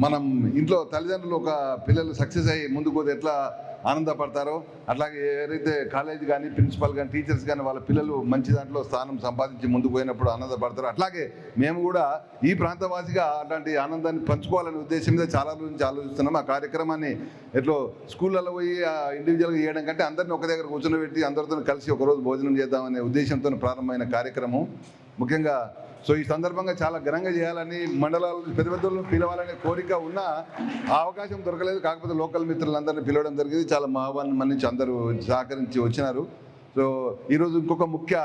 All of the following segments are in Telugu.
మనం ఇంట్లో తల్లిదండ్రులు ఒక పిల్లలు సక్సెస్ అయ్యి ముందుకు పోతే ఎట్లా ఆనందపడతారో అట్లాగే ఎవరైతే కాలేజ్ కానీ ప్రిన్సిపల్ కానీ టీచర్స్ కానీ వాళ్ళ పిల్లలు మంచి దాంట్లో స్థానం సంపాదించి ముందుకు పోయినప్పుడు ఆనందపడతారు. అట్లాగే మేము కూడా ఈ ప్రాంతవాసిగా అలాంటి ఆనందాన్ని పంచుకోవాలనే ఉద్దేశం మీద చాలా రోజు నుంచి ఆలోచిస్తున్నాం. ఆ కార్యక్రమాన్ని ఎట్లో స్కూళ్ళలో పోయి ఇండివిజువల్గా చేయడం కంటే అందరిని ఒక దగ్గర కూర్చొని అందరితో కలిసి ఒకరోజు భోజనం చేద్దామనే ఉద్దేశంతో ప్రారంభమైన కార్యక్రమం. ముఖ్యంగా ఈ సందర్భంగా చాలా ఘనంగా చేయాలని మండలాలు పెద్ద పెద్దలను పిలవాలనే కోరిక ఉన్నా ఆ అవకాశం దొరకలేదు. కాకపోతే లోకల్ మిత్రులందరినీ పిలవడం జరిగింది. చాలా మహావాన్ని నుంచి అందరూ సహకరించి వచ్చినారు. ఈరోజు ఇంకొక ముఖ్య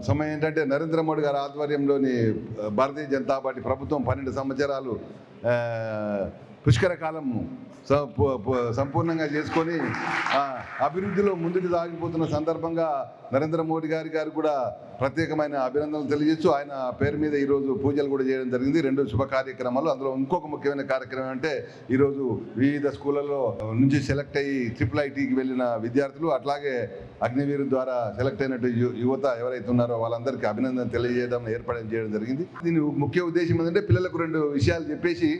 సమయం ఏంటంటే నరేంద్ర మోడీ గారి ఆధ్వర్యంలోని భారతీయ జనతా పార్టీ ప్రభుత్వం 12 సంవత్సరాలు పుష్కర కాలం సంపూర్ణంగా చేసుకొని అభివృద్ధిలో ముందుకు సాగిపోతున్న సందర్భంగా నరేంద్ర మోడీ గారు కూడా ప్రత్యేకమైన అభినందనలు తెలియజేస్తూ ఆయన పేరు మీద ఈరోజు పూజలు కూడా చేయడం జరిగింది. 2 శుభ కార్యక్రమాలు. అందులో ఇంకొక ముఖ్యమైన కార్యక్రమం అంటే ఈరోజు వివిధ స్కూళ్ళలో నుంచి సెలెక్ట్ అయ్యి IIITకి వెళ్ళిన విద్యార్థులు అట్లాగే అగ్నివీరు ద్వారా సెలెక్ట్ అయినట్టు యువత ఎవరైతే ఉన్నారో వాళ్ళందరికీ అభినందన తెలియజేయడం ఏర్పాటు చేయడం జరిగింది. దీని ముఖ్య ఉద్దేశం ఏంటంటే పిల్లలకు 2 విషయాలు చెప్పేసి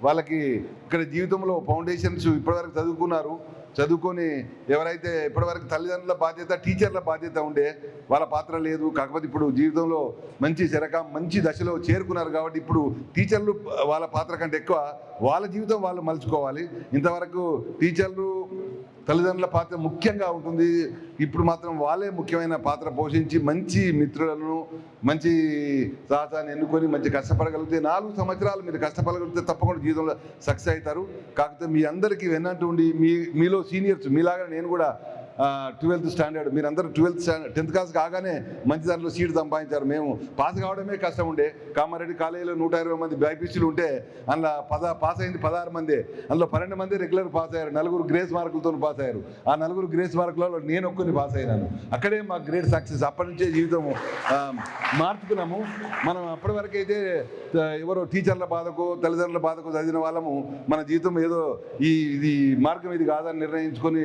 వాళ్ళకి ఇక్కడ జీవితంలో ఫౌండేషన్స్ ఇప్పటివరకు చదువుకొని ఎవరైతే ఇప్పటివరకు తల్లిదండ్రుల బాధ్యత టీచర్ల బాధ్యత ఉండే వాళ్ళ పాత్ర లేదు. కాకపోతే ఇప్పుడు జీవితంలో మంచి దశలో చేరుకున్నారు కాబట్టి ఇప్పుడు టీచర్లు వాళ్ళ పాత్ర కంటే ఎక్కువ వాళ్ళ జీవితం వాళ్ళు మలుచుకోవాలి. ఇంతవరకు టీచర్లు తల్లిదండ్రుల పాత్ర ముఖ్యంగా ఉంటుంది. ఇప్పుడు మాత్రం వాళ్ళే ముఖ్యమైన పాత్ర పోషించి మంచి మిత్రులను మంచి సాహసాన్ని ఎన్నుకొని మంచి కష్టపడగలిగితే 4 సంవత్సరాలు మీరు కష్టపడగలిగితే తప్పకుండా జీవితంలో సక్సెస్ అవుతారు. కాకపోతే మీ అందరికీ వెన్నట్టు ఉండి మీలో సీనియర్స్ మీలాగా నేను కూడా 12th స్టాండర్డ్ మీరందరూ 10th క్లాస్ కాగానే మంచి దాంట్లో సీట్ సంపాదించారు. మేము పాస్ కావడమే కష్టం ఉండే. కామారెడ్డి కాలేజీలో 120 మంది బైపీసీలు ఉంటే అందులో పాస్ అయింది 16 మంది. అందులో 12 మంది రెగ్యులర్ పాస్ అయ్యారు. 4 గ్రేస్ మార్కులతో పాస్ అయ్యారు. ఆ 4 గ్రేస్ మార్కులలో నేను ఒక్కరిని పాస్ అయినాను. అక్కడే మా గ్రేట్ సక్సెస్. అప్పటి నుంచే జీవితం మార్చుకున్నాము. మనం అప్పటి వరకు అయితే ఎవరో టీచర్ల బాధకు తల్లిదండ్రుల బాధకు చదివిన వాళ్ళము మన జీవితం ఏదో ఇది మార్గం ఇది కాదని నిర్ణయించుకొని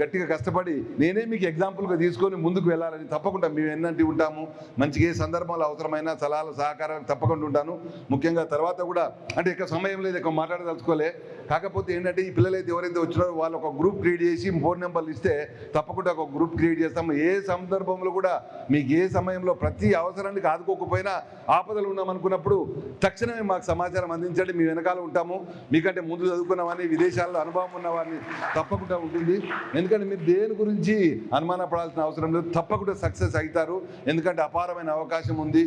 గట్టిగా కష్టపడి నేనే మీకు ఎగ్జాంపుల్గా తీసుకొని ముందుకు వెళ్ళాలని తప్పకుండా మేము ఎన్నంటి ఉంటాము. మంచిగా ఏ సందర్భంలో అవసరమైన సలహాలు సహకారాలు తప్పకుండా ఉంటాను. ముఖ్యంగా తర్వాత కూడా అంటే ఇక సమయం లేదు, ఇక మాట్లాడదలుచుకోలే. కాకపోతే ఏంటంటే ఈ పిల్లలైతే ఎవరైతే వచ్చినారో వాళ్ళు ఒక గ్రూప్ క్రియేట్ చేసి ఫోన్ నెంబర్లు ఇస్తే తప్పకుండా ఒక గ్రూప్ క్రియేట్ చేస్తాము. ఏ సందర్భంలో కూడా మీకు ఏ సమయంలో ప్రతి అవసరానికి ఆదుకోకపోయినా ఆపదలు ఉన్నామనుకున్నప్పుడు తక్షణమే మాకు సమాచారం అందించండి. మీ వెనకాల ఉంటాము. మీకంటే ముందు చదువుకున్నవాడిని విదేశాల్లో అనుభవం ఉన్నవాడిని తప్పకుండా ఉంటుంది. ఎందుకంటే మీరు దేని గురించి అనుమానపడాల్సిన అవసరం లేదు. తప్పకుండా సక్సెస్ అవుతారు. ఎందుకంటే అపారమైన అవకాశం ఉంది.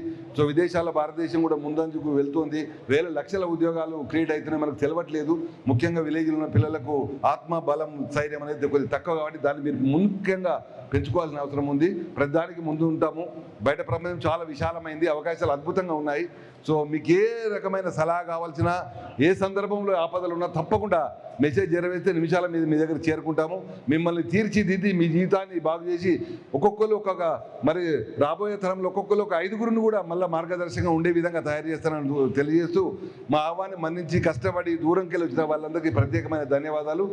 విదేశాల్లో భారతదేశం కూడా ముందంజకు వెళ్తుంది. వేల లక్షల ఉద్యోగాలు క్రియేట్ అవుతున్నాయి. మనకు తెలవట్లేదు. ముఖ్యంగా విలేజ్లో ఉన్న పిల్లలకు ఆత్మ బలం ధైర్యం అనేది కొద్దిగా తక్కువ కాబట్టి దాన్ని మీరు ముఖ్యంగా పెంచుకోవాల్సిన అవసరం ఉంది. ప్రతిదానికి ముందు ఉంటాము. బయట ప్రపంచం చాలా విశాలమైంది. అవకాశాలు అద్భుతంగా ఉన్నాయి. మీకు ఏ రకమైన సలహా కావాల్సిన ఏ సందర్భంలో ఆపదలు ఉన్నా తప్పకుండా మెసేజ్ చేరవేస్తే నిమిషాల మీద మీ దగ్గర చేరుకుంటాము. మిమ్మల్ని తీర్చిదిద్ది మీ జీవితాన్ని బాగు చేసి ఒక్కొక్కరు మరి రాబోయే తరంలో ఒక్కొక్కరు ఒక 5గురిని కూడా మళ్ళీ మార్గదర్శకంగా ఉండే విధంగా తయారు చేస్తానని తెలియజేస్తూ మా ఆహ్వాన్ని మన్నించి కష్టపడి దూరంకి వెళ్ళి వచ్చిన వాళ్ళందరికీ ప్రత్యేకమైన ధన్యవాదాలు.